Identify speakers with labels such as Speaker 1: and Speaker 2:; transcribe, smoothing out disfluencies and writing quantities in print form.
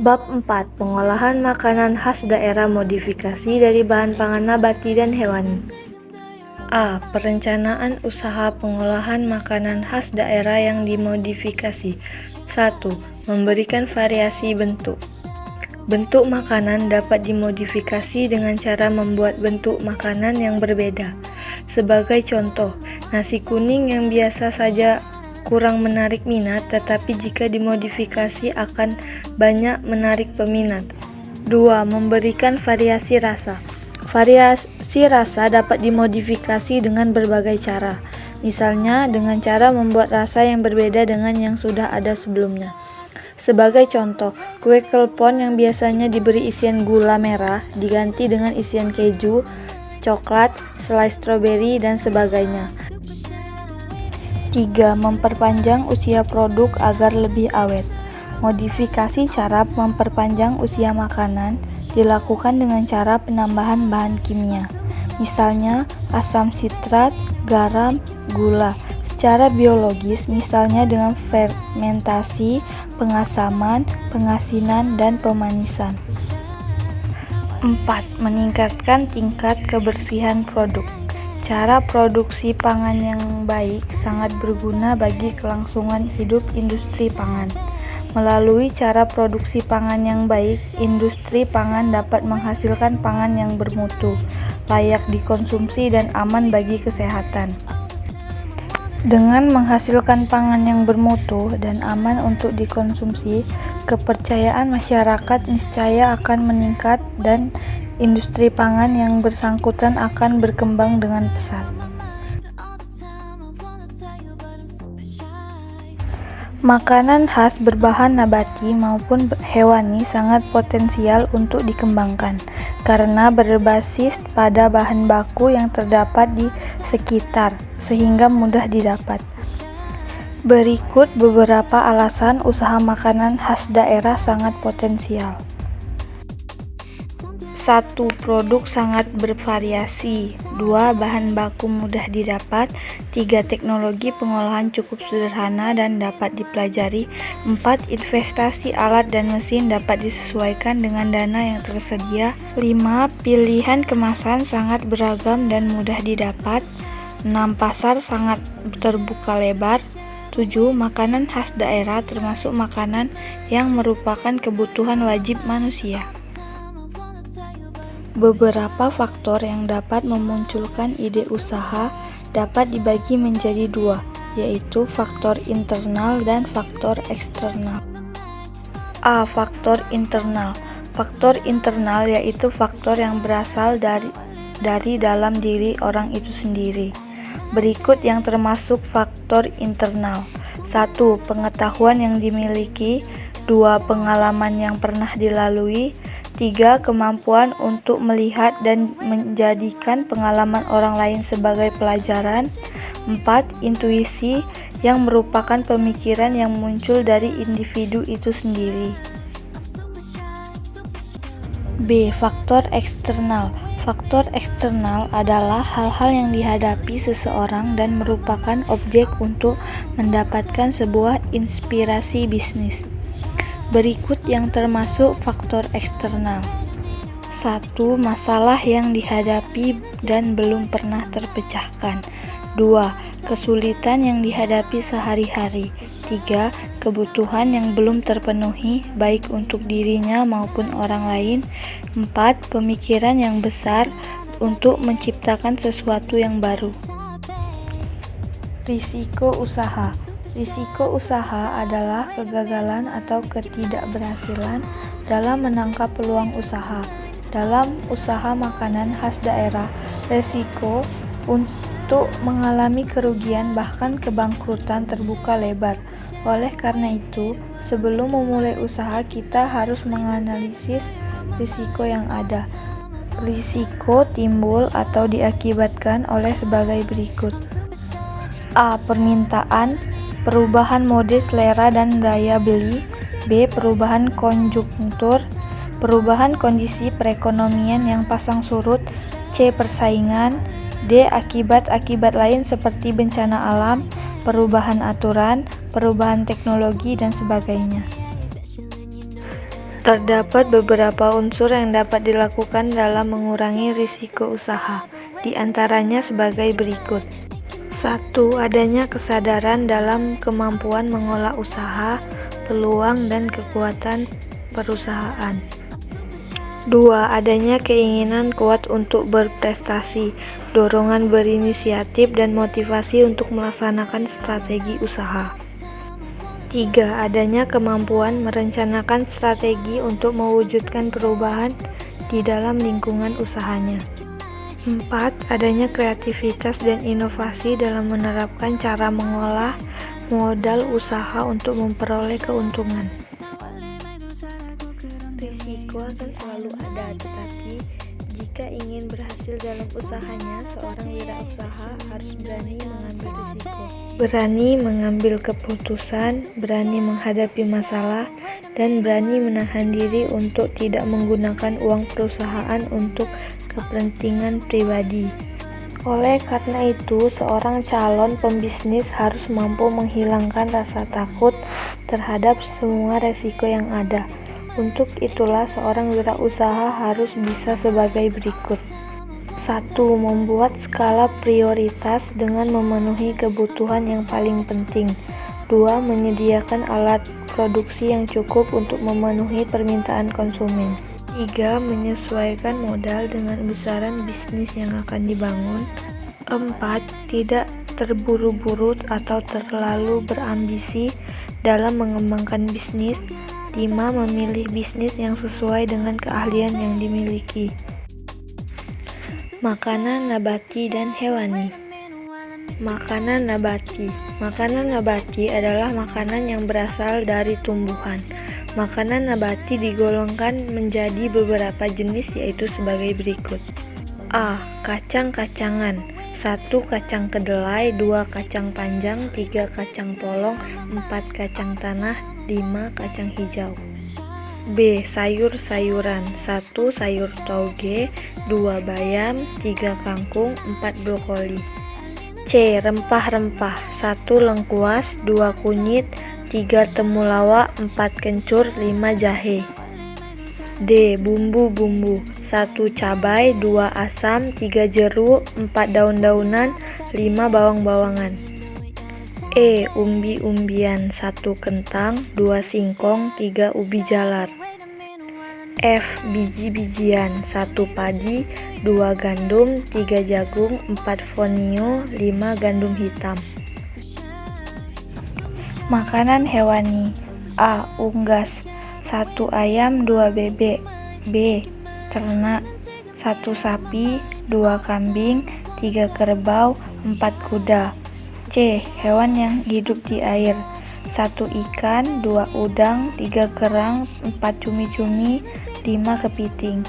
Speaker 1: Bab 4. Pengolahan makanan khas daerah modifikasi dari bahan pangan nabati dan hewani. A. Perencanaan usaha pengolahan makanan khas daerah yang dimodifikasi. 1. Memberikan variasi bentuk. Bentuk makanan dapat dimodifikasi dengan cara membuat bentuk makanan yang berbeda. Sebagai contoh, nasi kuning yang biasa saja kurang menarik minat, tetapi jika dimodifikasi akan banyak menarik peminat. 2. Memberikan variasi rasa. Variasi rasa dapat dimodifikasi dengan berbagai cara. Misalnya dengan cara membuat rasa yang berbeda dengan yang sudah ada sebelumnya. Sebagai contoh, kue klepon yang biasanya diberi isian gula merah diganti dengan isian keju, coklat, selai stroberi, dan sebagainya. 3. Memperpanjang usia produk agar lebih awet. Modifikasi cara memperpanjang usia makanan dilakukan dengan cara penambahan bahan kimia, misalnya asam sitrat, garam, gula, secara biologis, misalnya dengan fermentasi, pengasaman, pengasinan, dan pemanisan. 4. Meningkatkan tingkat kebersihan produk. Cara produksi pangan yang baik sangat berguna bagi kelangsungan hidup industri pangan. Melalui cara produksi pangan yang baik, industri pangan dapat menghasilkan pangan yang bermutu, layak dikonsumsi dan aman bagi kesehatan. Dengan menghasilkan pangan yang bermutu dan aman untuk dikonsumsi, kepercayaan masyarakat niscaya akan meningkat dan industri pangan yang bersangkutan akan berkembang dengan pesat. Makanan khas berbahan nabati maupun hewani sangat potensial untuk dikembangkan karena berbasis pada bahan baku yang terdapat di sekitar sehingga mudah didapat. Berikut beberapa alasan usaha makanan khas daerah sangat potensial. 1. Produk sangat bervariasi. 2. Bahan baku mudah didapat. 3. Teknologi pengolahan cukup sederhana dan dapat dipelajari. 4. Investasi alat dan mesin dapat disesuaikan dengan dana yang tersedia. 5. Pilihan kemasan sangat beragam dan mudah didapat. 6. Pasar sangat terbuka lebar. 7. Makanan khas daerah termasuk makanan yang merupakan kebutuhan wajib manusia. Beberapa faktor yang dapat memunculkan ide usaha dapat dibagi menjadi dua, yaitu faktor internal dan faktor eksternal. A. Faktor internal. Faktor internal yaitu faktor yang berasal dari dalam diri orang itu sendiri. Berikut yang termasuk faktor internal. 1. Pengetahuan yang dimiliki. 2. Pengalaman yang pernah dilalui. 3. Kemampuan untuk melihat dan menjadikan pengalaman orang lain sebagai pelajaran. 4. Intuisi yang merupakan pemikiran yang muncul dari individu itu sendiri. B. Faktor eksternal. Faktor eksternal adalah hal-hal yang dihadapi seseorang dan merupakan objek untuk mendapatkan sebuah inspirasi bisnis. Berikut yang termasuk faktor eksternal. 1. Masalah yang dihadapi dan belum pernah terpecahkan. 2. Kesulitan yang dihadapi sehari-hari. 3. Kebutuhan yang belum terpenuhi baik untuk dirinya maupun orang lain. 4. Pemikiran yang besar untuk menciptakan sesuatu yang baru. Risiko usaha. Risiko usaha adalah kegagalan atau ketidakberhasilan dalam menangkap peluang usaha. Dalam usaha makanan khas daerah, risiko untuk mengalami kerugian bahkan kebangkrutan terbuka lebar. Oleh karena itu, sebelum memulai usaha kita harus menganalisis risiko yang ada. Risiko timbul atau diakibatkan oleh sebagai berikut. A. Permintaan, perubahan mode selera dan daya beli. B. Perubahan konjungtur, perubahan kondisi perekonomian yang pasang surut. C. Persaingan. D. Akibat-akibat lain seperti bencana alam, perubahan aturan, perubahan teknologi, dan sebagainya. Terdapat beberapa unsur yang dapat dilakukan dalam mengurangi risiko usaha, di antaranya sebagai berikut. 1. Adanya kesadaran dalam kemampuan mengolah usaha, peluang dan kekuatan perusahaan. 2. Adanya keinginan kuat untuk berprestasi, dorongan berinisiatif dan motivasi untuk melaksanakan strategi usaha. 3. Adanya kemampuan merencanakan strategi untuk mewujudkan perubahan di dalam lingkungan usahanya. 4. Adanya kreativitas dan inovasi dalam menerapkan cara mengolah modal usaha untuk memperoleh keuntungan. Risiko akan selalu ada, tetapi jika ingin berhasil dalam usahanya, seorang wirausaha harus berani mengambil risiko, berani mengambil keputusan, berani menghadapi masalah, dan berani menahan diri untuk tidak menggunakan uang perusahaan untuk kepentingan pribadi. Oleh karena itu, seorang calon pembisnis harus mampu menghilangkan rasa takut terhadap semua resiko yang ada. Untuk itulah seorang wirausaha harus bisa sebagai berikut. 1. Membuat skala prioritas dengan memenuhi kebutuhan yang paling penting. 2. Menyediakan alat produksi yang cukup untuk memenuhi permintaan konsumen. 3. Menyesuaikan modal dengan besaran bisnis yang akan dibangun. 4. Tidak terburu-buru atau terlalu berambisi dalam mengembangkan bisnis. 5. Memilih bisnis yang sesuai dengan keahlian yang dimiliki. Makanan nabati dan hewani. Makanan nabati. Makanan nabati adalah makanan yang berasal dari tumbuhan. Makanan nabati digolongkan menjadi beberapa jenis, yaitu sebagai berikut. A. Kacang-kacangan. 1. Kacang kedelai, 2. Kacang panjang, 3. Kacang polong, 4. Kacang tanah, 5. Kacang hijau. B. Sayur-sayuran. 1. Sayur toge, 2. Bayam, 3. Kangkung, 4. brokoli. C. Rempah-rempah. 1. Lengkuas, 2. kunyit, 3. temulawak, 4. kencur, 5. jahe. D. Bumbu-bumbu. 1. cabai, 2. asam, 3. jeruk, 4. daun-daunan, 5. bawang-bawangan. E. Umbi-umbian. 1. kentang, 2. singkong, 3. ubi jalar. F. Biji-bijian. 1. padi, 2. gandum, 3. jagung, 4. fonio, 5. gandum hitam. Makanan hewani. A. unggas. 1. ayam, 2. bebek. B. ternak. 1. sapi, 2. kambing, 3. kerbau, 4. kuda. C. hewan yang hidup di air. 1. ikan, 2. udang, 3. kerang, 4. cumi-cumi, 5. kepiting.